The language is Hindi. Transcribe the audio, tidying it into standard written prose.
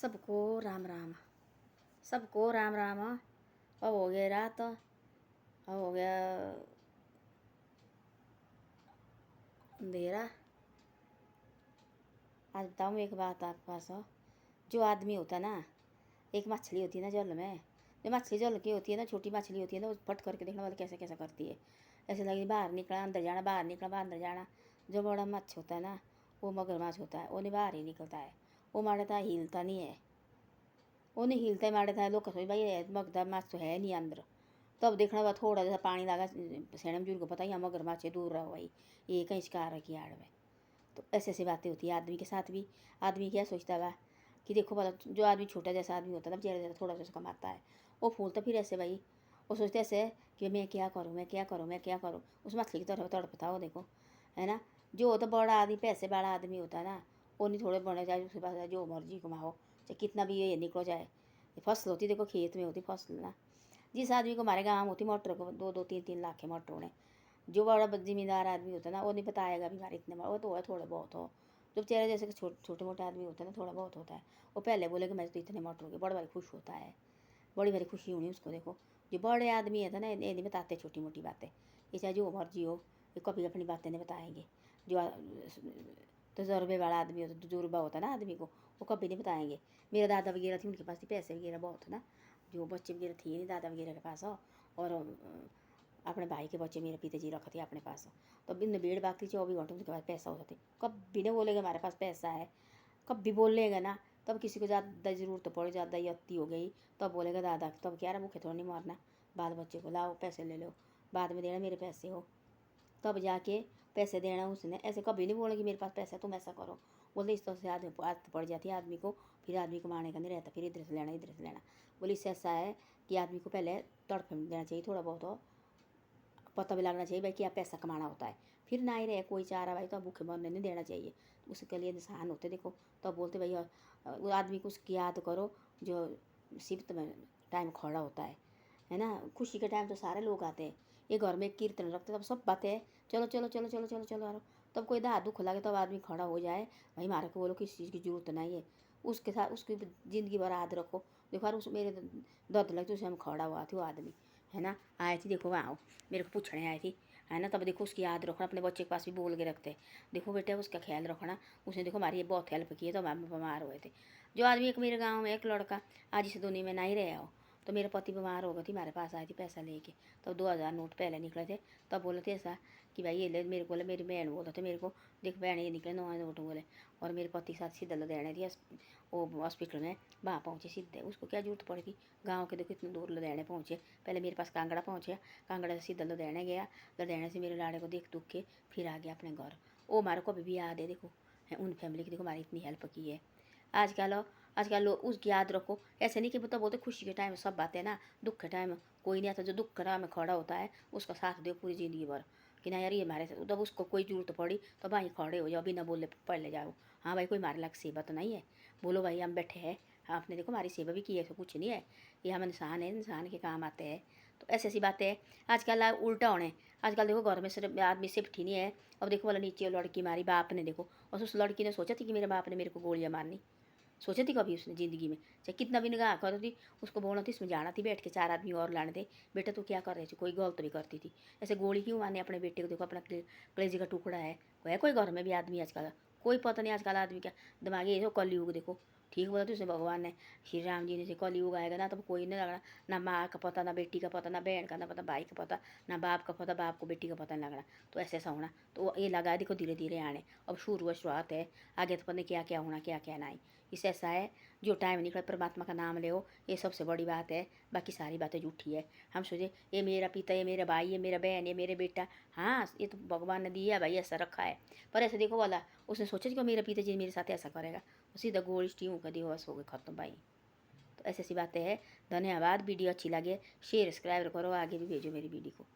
सबको राम राम। सबको राम राम। अब हो गया रात, अब हो गया अंधेरा। आज बताऊँ एक बात आपके पास हो। जो आदमी होता है ना, एक मछली होती है ना जल में, जो मछली जल की होती है ना, छोटी मछली होती है ना, वो फट करके देखने वाले कैसे कैसे करती है। ऐसे लगे बाहर निकला अंदर जाना, बाहर निकला बाहर अंदर जाना। जो बड़ा मच्छ होता है ना, वो मगरमच्छ होता है, वो नहीं बाहर ही निकलता है। वो मारे था हिलता नहीं है, वो नहीं हिलता है। मारे था लोग कसोई भाई मगदा मच्छ तो है नहीं अंदर। तब देखना हुआ थोड़ा जैसा पानी लगा, सैन बुजुर्ग को पता ही मगरमच्छ दूर रहो भाई, ये कहीं शिकार की आड़ में। तो ऐसे ऐसी बातें होती है आदमी के साथ भी। आदमी क्या सोचता है कि देखो भला, जो आदमी छोटा जैसा आदमी होता है ना, बेचारा जैसा थोड़ा जैसा कमाता है, वो फूलता फिर ऐसे भाई। वो सोचते ऐसे कि मैं क्या करूँ, मैं क्या करूँ, मैं क्या करूँ। उस मछली की तरफ तड़पता हो देखो, है ना। जो होता बड़ा आदमी, पैसे वाला आदमी होता है ना, वो नहीं थोड़े बड़े जाए उसके पास जो मर्जी कमाओ, चाहे कितना भी ये निकलो जाए। फसल होती देखो, खेत में होती फसल ना। जिस आदमी को हमारे गाँव होती मोटर को 2-2 3-3 लाख के मोटर होने, जो बड़ा जिम्मेदार आदमी होता है ना, वो नहीं बताएगा भी हमारे इतने, वो तो है थोड़ा बहुत हो। जो बेचारे जैसे कि छोटे मोटे आदमी होते हैं ना, थोड़ा बहुत होता है, वो पहले बोलेगा मैं तो इतने मोटर हो गए, बड़ा भारी खुश होता है, बड़ी भारी खुशी होनी उसको। देखो जो बड़े आदमी है ना, ये नहीं बताते छोटी मोटी बातें। ये चाहे जो मर्जी हो, ये कभी अपनी बातें नहीं बताएंगे। जो तजुर्बे वाला आदमी होता, तजुर्बा होता है ना आदमी को, वो कभी नहीं बताएंगे। मेरे दादा वगैरह थी, उनके पास भी पैसे वगैरह बहुत ना, जो बच्चे वगैरह थे नहीं दादा वगैरह के पास हो। और अपने भाई के बच्चे मेरे पिताजी रखे थे अपने पास। तो बिन बेड़ बाकी 24 घंटे उनके पास पैसा होता थे। कभी नहीं बोलेगा हमारे पास पैसा है, कभी बोलेगा ना। तब किसी को ज़्यादा ज़रूरत पड़े, ज़्यादा ही अति हो गई, तब बोलेगा दादा, तब क्या रहा भूखे थोड़ा नहीं मारना, बाल बच्चे को लाओ पैसे ले लो, बाद में देना मेरे पैसे हो, तब जाके पैसे देना उसने। ऐसे कभी नहीं बोलेगी मेरे पास पैसा तुम ऐसा करो। बोलते इस तरह से आदमी आदत पड़ जाती है आदमी को, फिर आदमी को मारने का नहीं रहता, फिर इधर से लेना इधर से लेना। बोले इससे ऐसा है कि आदमी को पहले तड़प देना चाहिए, थोड़ा बहुत हो पता भी लगना चाहिए भाई क्या पैसा कमाना होता है। फिर ना ही रहे कोई चाह रहा भाई तो भूखे मरने नहीं देना चाहिए, उसके लिए इंसान होते देखो। तो बोलते भाई वो आदमी को उसकी याद करो जो सिफ्त में टाइम खड़ा होता है ना। खुशी के टाइम तो सारे लोग आते हैं, ये घर में कीर्तन रखते तब सब बातें चलो चलो चलो चलो चलो चलो आ रहा। तब कोई दाद दुख लगे तब आदमी खड़ा हो जाए, भाई मारे को बोलो किसी चीज़ की जरूरत नहीं है, उसके साथ उसकी ज़िंदगी भर याद रखो। देखो यार उस मेरे दर्द लगती उसे हम खड़ा हुआ थी वो आदमी, है ना। आए थी देखो वहाँ मेरे को पूछने आई थी, है ना। तब देखो उसकी याद रखना, अपने बच्चे के पास भी बोल के रखते, देखो बेटे उसका ख्याल रखना। उसने देखो हमारी ये बहुत हेल्प की है, तो हम बीमार हुए थे। जो आदमी एक मेरे गाँव में एक लड़का आज इस दुनिया में नहीं रहा हो, तो मेरे पति बीमार हो गए थे, हमारे पास आई थी पैसा लेके। तो 2000 नोट पहले निकले थे। तब बोले थे ऐसा कि भाई ये ले, मेरे बोले मेरी बहन बोलते थे मेरे को, देख बहन ये निकले 9 नोट बोले। और मेरे पति के साथ सीधा लुधियाने थी, वो हॉस्पिटल में वहाँ पहुँचे सीधे। उसको क्या जरूरत पड़ेगी, गाँव के देखो इतने दूर लुधियाने पहुँचे। पहले मेरे पास कांगड़ा पहुँचे, कांगड़ा से सीधा लुधियाने गया, लुधियाने से मेरे लाड़े को देख दुख के फिर आ गया अपने घर। वो हमारे को अभी भी याद है देखो, है उन फैमिली की देखो हमारी इतनी हेल्प की है। आजकल लोग उसकी याद रखो। ऐसे नहीं कि मतलब बोलते खुशी के टाइम सब बातें ना, दुख के टाइम कोई नहीं आता। जो दुख के टाइम में खड़ा होता है उसका साथ दो पूरी ज़िंदगी भर, कि ना यार ये हमारे साथ, जब उसको कोई जरूरत पड़ी तो भाई खड़े हो जाओ, बिना बोले पढ़ ले जाओ। हाँ भाई कोई हमारे लायक सेवा तो नहीं है, बोलो भाई हम बैठे हैं, आपने देखो हमारी सेवा भी की है, तो कुछ नहीं है, ये हम इंसान है, इंसान के काम आते हैं। तो ऐसी ऐसी बातें हैं। आजकल उल्टा होने, आजकल देखो घर में सिर्फ आदमी सिर्फ ही नहीं है। अब देखो वाला नीचे लड़की मारी बाप ने, देखो और उस लड़की ने सोचा थी कि मेरे बाप ने मेरे को गोलियां मारनी, सोची थी कभी उसने ज़िंदगी में। चाहे कितना भी निगाह कर थी, उसको बोलना थी, समझाना थी, बैठ के 4 आदमी और लाने थे, बेटा तू क्या कर रही थी, कोई गलत भी करती थी। ऐसे गोली क्यों मारने अपने बेटे को, देखो अपना कलेजे का टुकड़ा है कोई घर में भी आदमी आजकल, कोई पता नहीं आजकल आदमी क्या दिमाग है। कलयुग देखो, ठीक बोला तो उसने भगवान ने, श्री राम जी ने से कलयुग आएगा ना, तब कोई नहीं लगना, ना माँ का पता, ना बेटी का पता, ना बहन का ना पता, भाई का पता, ना बाप का पता, बाप को बेटी का पता नहीं लगना। तो ऐसे ऐसा होना, तो ये लगा देखो धीरे धीरे आने। अब शुरुआत है, आगे तो पता नहीं क्या क्या होना क्या क्या नहीं। इसे ऐसा है जो टाइम निकले परमात्मा का नाम ले, ये सबसे बड़ी बात है। बाकी सारी बातें झूठी है। हम सोचे ये मेरा पिता, ये मेरा भाई, ये मेरा बहन, ये मेरे बेटा, हाँ ये तो भगवान ने दिया भाई, ऐसा रखा है। पर ऐसे देखो वाला उसने सोचा कि मेरा पिताजी मेरे साथ ऐसा करेगा, सीधा गोल स्टीम कर दिया, बस हो गए खत्म भाई। तो ऐसी ऐसी बातें हैं। धन्यवाद। वीडियो अच्छी लगे शेयर सब्सक्राइब करो, आगे भी भेजो मेरी वीडियो को।